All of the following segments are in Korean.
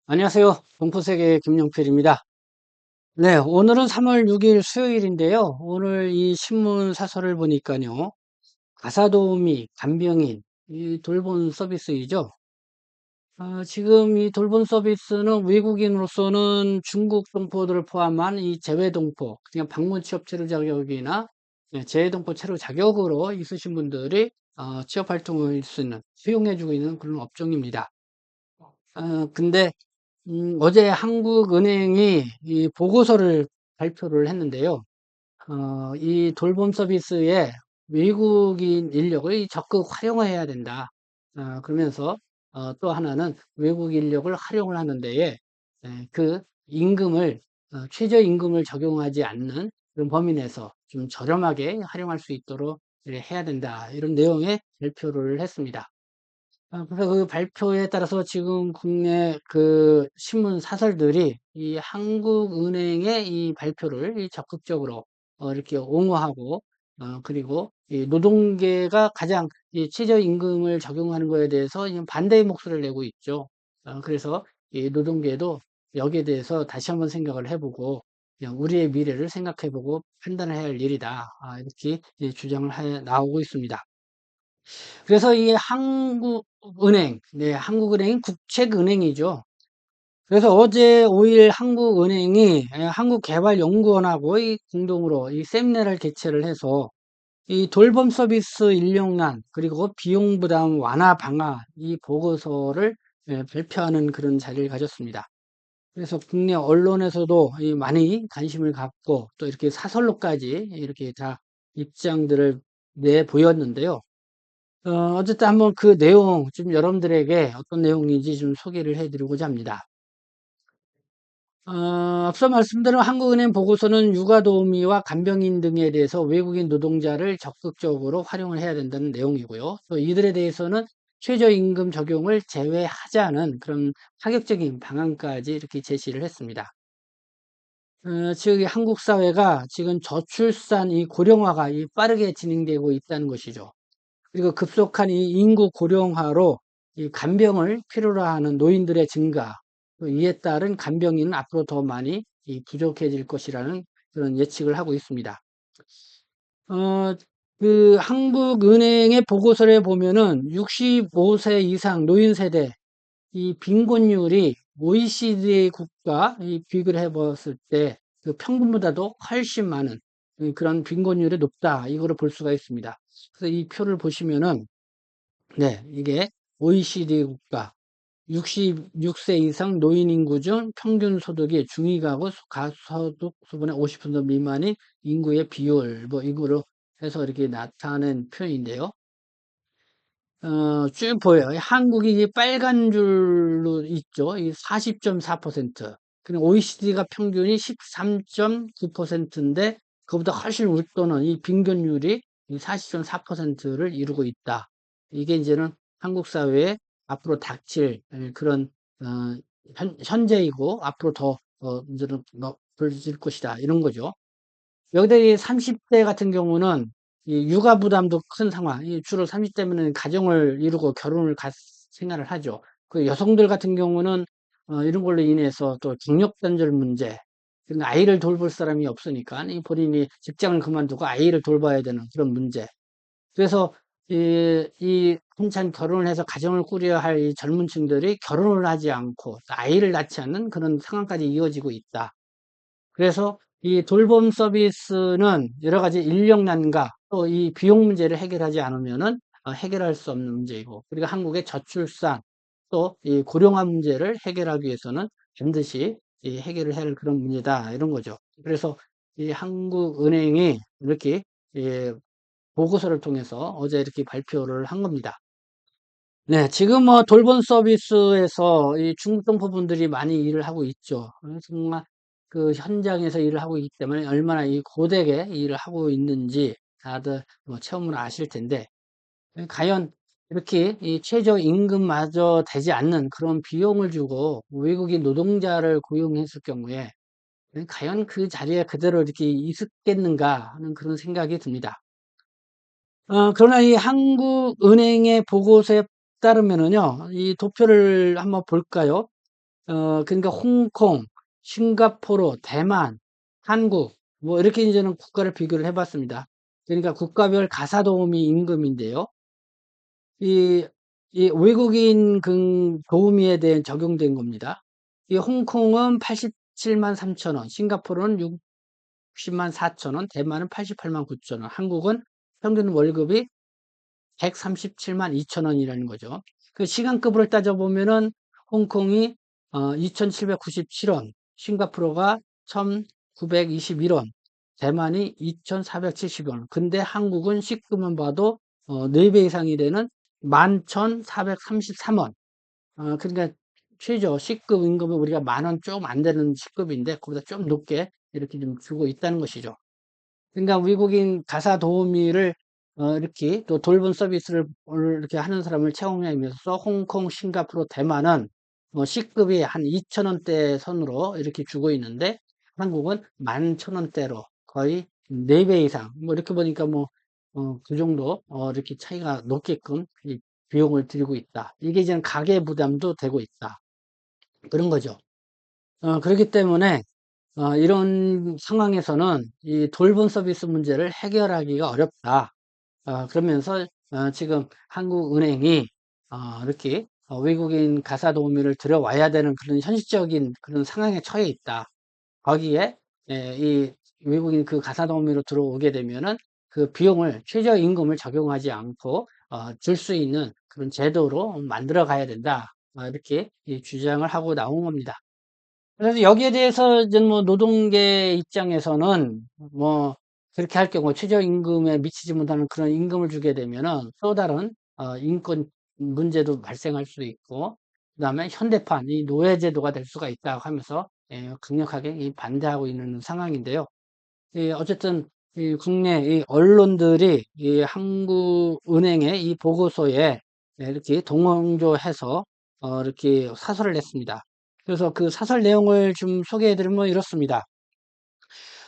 안녕하세요. 공포세계 김용필입니다. 네, 오늘은 3월 6일 수요일인데요. 오늘 이 신문 사설을 보니까요. 가사도우미, 간병인, 이 돌봄 서비스이죠. 지금 이 돌봄 서비스는 외국인으로서는 중국 동포들을 포함한 이 재외동포, 그냥 방문 취업 체류 자격이나 재외동포 체류 자격으로 있으신 분들이 취업 활동을 할 수 있는, 수용해주고 있는 그런 업종입니다. 근데 어제 한국은행이 이 보고서를 발표를 했는데요. 이 돌봄 서비스에 외국인 인력을 적극 활용해야 된다. 그러면서 또 하나는 외국 인력을 활용을 하는 데에 그 임금을 최저임금을 적용하지 않는 그런 범위 내에서 좀 저렴하게 활용할 수 있도록 해야 된다. 이런 내용의 발표를 했습니다. 그래서 그 발표에 따라서 지금 국내 그 신문 사설들이 이 한국은행의 이 발표를 이 적극적으로 이렇게 옹호하고, 그리고 이 노동계가 가장 이 최저임금을 적용하는 거에 대해서 지금 반대의 목소리를 내고 있죠. 그래서 이 노동계도 여기에 대해서 다시 한번 생각을 해보고, 그냥 우리의 미래를 생각해보고 판단을 해야 할 일이다. 이렇게 이제 주장을 나오고 있습니다. 그래서 이 한국은행, 네, 한국은행이 국책은행이죠. 그래서 어제 5일 한국은행이 한국개발연구원하고 이 공동으로 이 세미나를 개최를 해서 이 돌봄 서비스 인력난 그리고 비용 부담 완화 방안 이 보고서를 발표하는 그런 자리를 가졌습니다. 그래서 국내 언론에서도 이 많이 관심을 갖고 또 이렇게 사설로까지 이렇게 다 입장들을 내 보였는데요. 어쨌든 한번 그 내용 좀 여러분들에게 어떤 내용인지 좀 소개를 해드리고자 합니다. 앞서 말씀드린 한국은행 보고서는 육아도우미와 간병인 등에 대해서 외국인 노동자를 적극적으로 활용을 해야 된다는 내용이고요. 또 이들에 대해서는 최저임금 적용을 제외하자는 그런 파격적인 방안까지 이렇게 제시를 했습니다. 즉, 한국 사회가 지금 저출산 이 고령화가 빠르게 진행되고 있다는 것이죠. 그리고 급속한 이 인구 고령화로 이 간병을 필요로 하는 노인들의 증가, 또 이에 따른 간병인은 앞으로 더 많이 부족해질 것이라는 그런 예측을 하고 있습니다. 어, 그 한국은행의 보고서에 보면은 65세 이상 노인 세대 이 빈곤율이 OECD 국가 비교를 해봤을 때 그 평균보다도 훨씬 많은 그런 빈곤율이 높다. 이거를 볼 수가 있습니다. 그래서 이 표를 보시면은 네, 이게 OECD 국가 66세 이상 노인 인구 중 평균 소득이 중위 가구 가소득 수분의 50% 미만인 인구의 비율 뭐 이거로 해서 이렇게 나타낸 표인데요. 쭉 보여요. 한국이 이 빨간 줄로 있죠. 이 40.4%. 그리고 OECD가 평균이 13.9%인데 그보다 훨씬 웃도는 이 빈곤율이 40.4%를 이루고 있다. 이게 이제는 한국 사회에 앞으로 닥칠 그런 어, 현재이고 앞으로 더 이제는 높아질 것이다. 이런 거죠. 여기다 이 30대 같은 경우는 이 육아 부담도 큰 상황. 주로 30대면은 가정을 이루고 결혼을 생활을 하죠. 그 여성들 같은 경우는 이런 걸로 인해서 또 중력 단절 문제, 그러니까 아이를 돌볼 사람이 없으니까 이 본인이 직장을 그만두고 아이를 돌봐야 되는 그런 문제. 그래서 이 한참 결혼을 해서 가정을 꾸려야 할 이 젊은 층들이 결혼을 하지 않고 아이를 낳지 않는 그런 상황까지 이어지고 있다. 그래서 이 돌봄 서비스는 여러 가지 인력난과 또 이 비용 문제를 해결하지 않으면은 해결할 수 없는 문제이고, 그리고 한국의 저출산 또 이 고령화 문제를 해결하기 위해서는 반드시 이 해결을 해야 할 그런 문제다. 이런 거죠. 그래서 이 한국은행이 이렇게 예, 보고서를 통해서 어제 이렇게 발표를 한 겁니다. 네, 지금 뭐 돌봄 서비스에서 이 중국 동포분들이 많이 일을 하고 있죠. 정말 그 현장에서 일을 하고 있기 때문에 얼마나 이 고되게 일을 하고 있는지 다들 뭐 체험을 아실 텐데, 과연 이렇게 이 최저임금마저 되지 않는 그런 비용을 주고 외국인 노동자를 고용했을 경우에 과연 그 자리에 그대로 이렇게 있었겠는가 하는 그런 생각이 듭니다. 그러나 이 한국은행의 보고서에 따르면은요, 이 도표를 한번 볼까요? 그러니까 홍콩, 싱가포르, 대만, 한국, 뭐 이렇게 이제는 국가를 비교를 해봤습니다. 그러니까 국가별 가사도우미 임금인데요. 이, 이 외국인 도우미에 대해 적용된 겁니다. 이 홍콩은 87만 3천 원, 싱가포르는 60만 4천 원, 대만은 88만 9천 원, 한국은 평균 월급이 137만 2천 원이라는 거죠. 그 시간급으로 따져보면은 홍콩이 2,797원, 싱가포르가 1,921원, 대만이 2,470원. 근데 한국은 시급만 봐도 4배 이상이 되는 11,433원. 그러니까 최저 시급 임금은 우리가 10,000원 좀 안 되는 시급인데 그보다 좀 높게 이렇게 좀 주고 있다는 것이죠. 그러니까 외국인 가사 도우미를 이렇게 또 돌봄 서비스를 이렇게 하는 사람을 채용하면서 홍콩, 싱가포르, 대만은 C급이 한 2,000원대 선으로 이렇게 주고 있는데 한국은 11,000원대로 거의 4배 이상 뭐 이렇게 보니까 뭐 그 정도 이렇게 차이가 높게끔 이 비용을 들이고 있다. 이게 이제 가계 부담도 되고 있다. 그런 거죠. 그렇기 때문에 이런 상황에서는 이 돌봄 서비스 문제를 해결하기가 어렵다. 그러면서 지금 한국은행이 이렇게 외국인 가사 도우미를 들여와야 되는 그런 현실적인 그런 상황에 처해 있다. 거기에 이 외국인 그 가사 도우미로 들어오게 되면은 그 비용을 최저임금을 적용하지 않고 줄 수 있는 그런 제도로 만들어 가야 된다. 이렇게 이 주장을 하고 나온 겁니다. 그래서 여기에 대해서 이제 뭐 노동계 입장에서는 뭐 그렇게 할 경우 최저임금에 미치지 못하는 그런 임금을 주게 되면은 또 다른 인권 문제도 발생할 수도 있고 그다음에 현대판 이 노예제도가 될 수가 있다고 하면서 강력하게 반대하고 있는 상황인데요. 어쨌든 이 국내 이 언론들이 이 한국은행의 이 보고서에 이렇게 동원조해서 이렇게 사설을 냈습니다. 그래서 그 사설 내용을 좀 소개해 드리면 이렇습니다.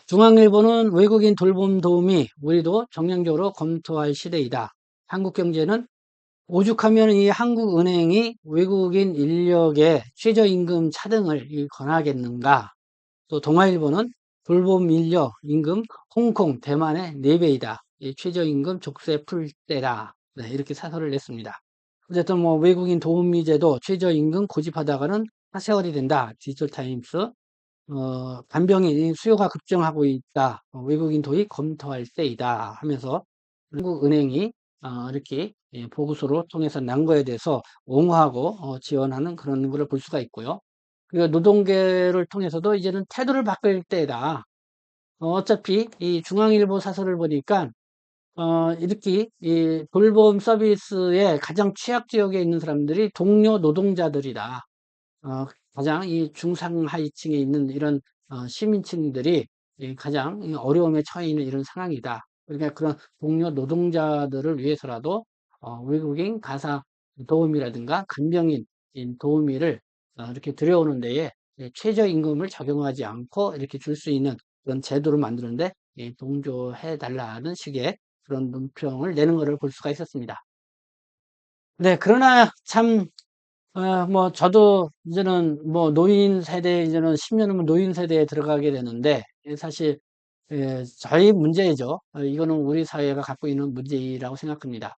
중앙일보는 외국인 돌봄 도우미 우리도 정량적으로 검토할 시대이다. 한국 경제는 오죽하면 이 한국은행이 외국인 인력의 최저임금 차등을 권하겠는가? 또 동아일보는 돌봄 인력 임금 홍콩, 대만의 4배이다. 최저임금 족쇄 풀 때다. 네, 이렇게 사설을 냈습니다. 어쨌든 뭐 외국인 도우미제도 최저임금 고집하다가는 하세월이 된다. 디지털타임스. 간병인 수요가 급증하고 있다. 외국인 도입 검토할 때이다. 하면서 한국은행이 이렇게 보고서로 통해서 난 거에 대해서 옹호하고 지원하는 그런 거를 볼 수가 있고요. 그리고 노동계를 통해서도 이제는 태도를 바꿀 때다. 어차피 이 중앙일보 사설을 보니까 이렇게 이 돌봄 서비스의 가장 취약 지역에 있는 사람들이 동료 노동자들이다. 어, 가장 이 중상하위층에 있는 이런 시민층들이 이 가장 이 어려움에 처해 있는 이런 상황이다. 그러니까 그런 동료 노동자들을 위해서라도 외국인 가사 도우미라든가 간병인 도우미를 이렇게 들여오는 데에 최저임금을 적용하지 않고 이렇게 줄 수 있는 그런 제도를 만드는데 동조해 달라는 식의 그런 논평을 내는 것을 볼 수가 있었습니다. 네, 그러나 참 뭐, 저도 이제는 뭐, 노인 세대, 이제는 10년 후면 노인 세대에 들어가게 되는데, 사실, 저희 문제죠. 이거는 우리 사회가 갖고 있는 문제라고 생각합니다.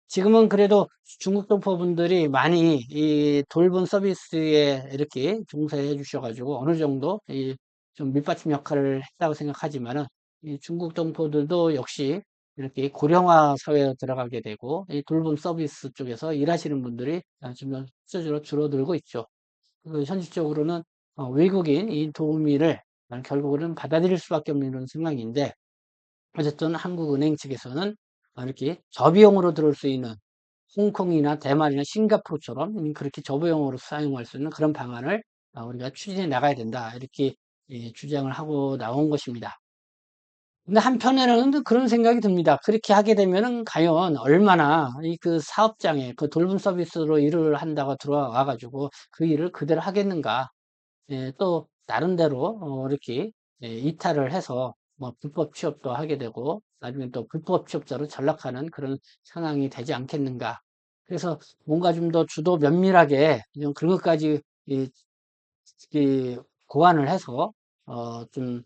지금은 그래도 중국 동포분들이 많이 이 돌봄 서비스에 이렇게 종사해 주셔가지고 어느 정도 이 좀 밑받침 역할을 했다고 생각하지만은 이 중국 동포들도 역시 이렇게 고령화 사회에 들어가게 되고 이 돌봄 서비스 쪽에서 일하시는 분들이 좀 수적으로 줄어들고 있죠. 그 현실적으로는 외국인 이 도우미를 결국은 받아들일 수밖에 없는 이런 상황인데 어쨌든 한국은행 측에서는 이렇게 저비용으로 들어올 수 있는 홍콩이나 대만이나 싱가포르처럼 그렇게 저비용으로 사용할 수 있는 그런 방안을 우리가 추진해 나가야 된다. 이렇게 주장을 하고 나온 것입니다. 근데 한편에는 또 그런 생각이 듭니다. 그렇게 하게 되면은 과연 얼마나 이 그 사업장에 그 돌봄 서비스로 일을 한다고 들어와 가지고 그 일을 그대로 하겠는가. 또 나름대로 이렇게 이탈을 해서 뭐 불법 취업도 하게 되고 나중에 또 불법 취업자로 전락하는 그런 상황이 되지 않겠는가. 그래서 뭔가 좀 더 주도 면밀하게 좀 그런 것까지 이 고안을 해서 좀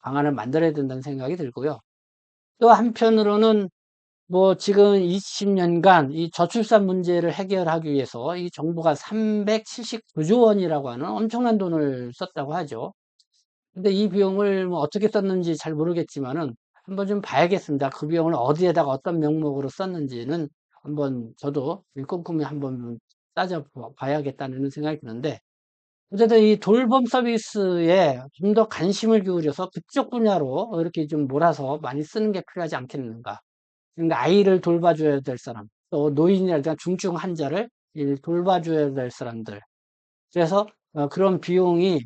방안을 만들어야 된다는 생각이 들고요. 또 한편으로는 뭐 지금 20년간 이 저출산 문제를 해결하기 위해서 이 정부가 379조 원이라고 하는 엄청난 돈을 썼다고 하죠. 근데 이 비용을 뭐 어떻게 썼는지 잘 모르겠지만은 한번 좀 봐야겠습니다. 그 비용을 어디에다가 어떤 명목으로 썼는지는 한번 저도 꼼꼼히 한번 따져 봐야겠다는 생각이 드는데, 어쨌든 이 돌봄 서비스에 좀 더 관심을 기울여서 그쪽 분야로 이렇게 좀 몰아서 많이 쓰는 게 필요하지 않겠는가. 그러니까 아이를 돌봐줘야 될 사람, 또 노인이라든가 중증 환자를 돌봐줘야 될 사람들. 그래서 그런 비용이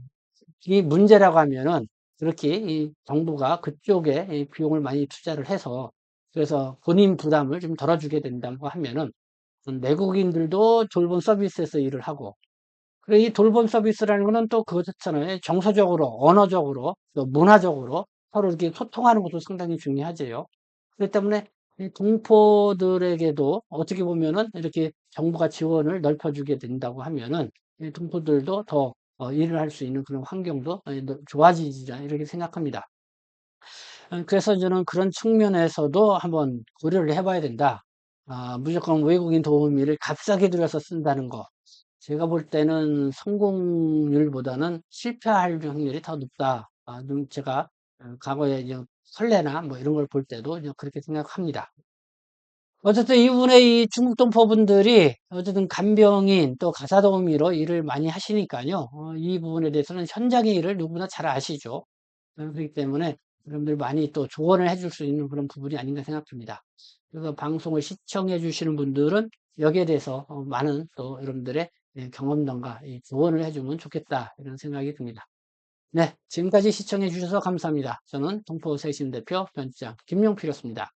이 문제라고 하면은 그렇게 이 정부가 그쪽에 이 비용을 많이 투자를 해서, 그래서 본인 부담을 좀 덜어주게 된다고 하면은 내국인들도 돌봄 서비스에서 일을 하고, 그리고 이 돌봄 서비스라는 거는 또 그렇잖아요. 정서적으로, 언어적으로, 또 문화적으로 서로 이렇게 소통하는 것도 상당히 중요하지요. 그렇기 때문에 이 동포들에게도 어떻게 보면은 이렇게 정부가 지원을 넓혀주게 된다고 하면은 이 동포들도 더 일을 할 수 있는 그런 환경도 좋아지지 이렇게 생각합니다. 그래서 저는 그런 측면에서도 한번 고려를 해봐야 된다. 무조건 외국인 도우미를 값싸게 들여서 쓴다는 거. 제가 볼 때는 성공률보다는 실패할 확률이 더 높다. 제가 과거에 이제 선례나 뭐 이런 걸 볼 때도 이제 그렇게 생각합니다. 어쨌든 이분의 이 중국 동포분들이 어쨌든 간병인 또 가사도우미로 일을 많이 하시니까요. 이 부분에 대해서는 현장의 일을 누구나 잘 아시죠. 그렇기 때문에 여러분들 많이 또 조언을 해줄 수 있는 그런 부분이 아닌가 생각됩니다. 그래서 방송을 시청해 주시는 분들은 여기에 대해서 많은 또 여러분들의 경험담과 이 조언을 해주면 좋겠다 이런 생각이 듭니다. 네, 지금까지 시청해 주셔서 감사합니다. 저는 동포세신 대표 편집장 김용필이었습니다.